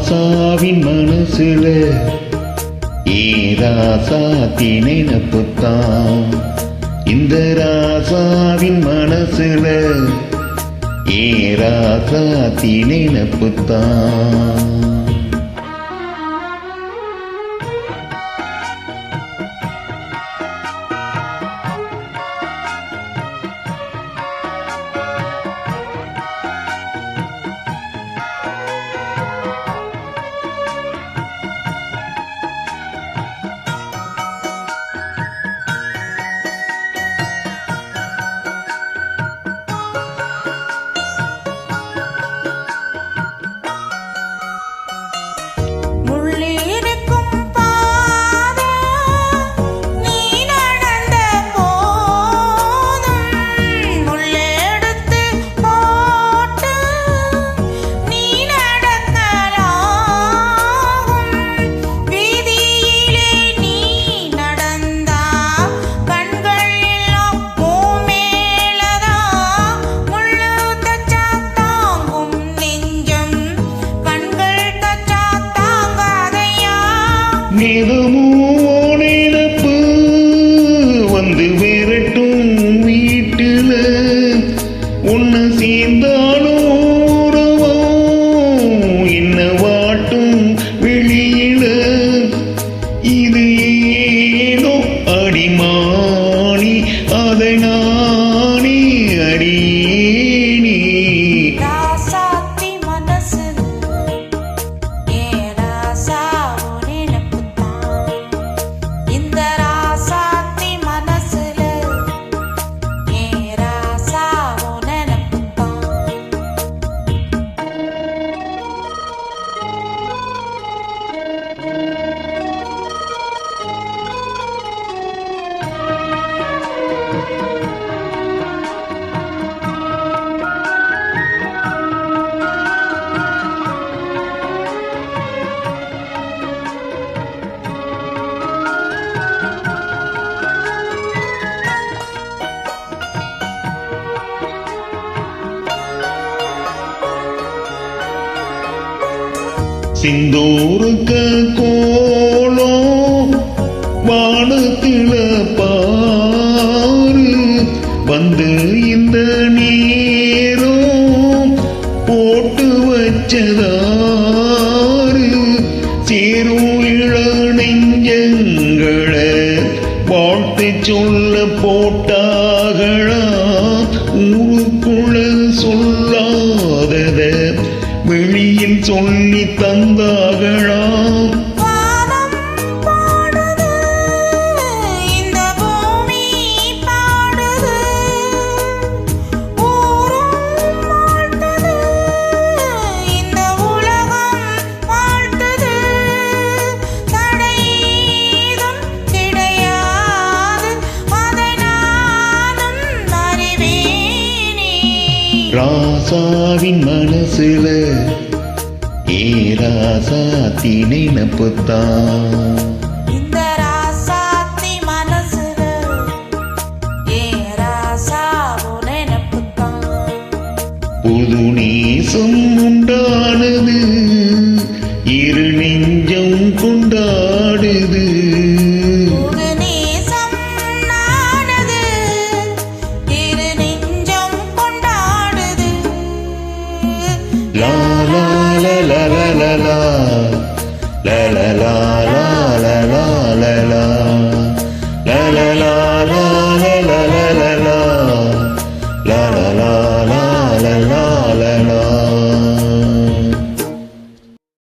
ராசாவின் மனசுல ராசாத்தி நினைப்புத்தான். இந்த ராசாவின் மனசுல ராசாத்தி நினைப்புத்தான். நினைப்பு வந்து விரட்டும் வீட்டுல ஒன்னு சேர்ந்தாலும் என்ன வாட்டும் வெளியில இது ஏனோ அடிமானி அதை நானே அடியேனே. சிந்தூருக்க கோலம் வானத்தில பாரு வந்து இந்த நேரம் போட்டு வச்சதாரு சேரும் இள நெஞ்சங்களை வாழ்த்து சொல்ல போட்டாகளா ஊருக்குள்ள சொல்லாதத வெளியில் சொல்லி தந்தாகளா. ராசாவின் மனசுல ராசாத்தி நினைப்புத்தான். இந்த ராசாத்தி மனசுல ராசாவோ நினைப்புத்தான். புது நேசம் உண்டானது இரு நெஞ்சம் கொண்டாடுது. La la la la la la la la la la.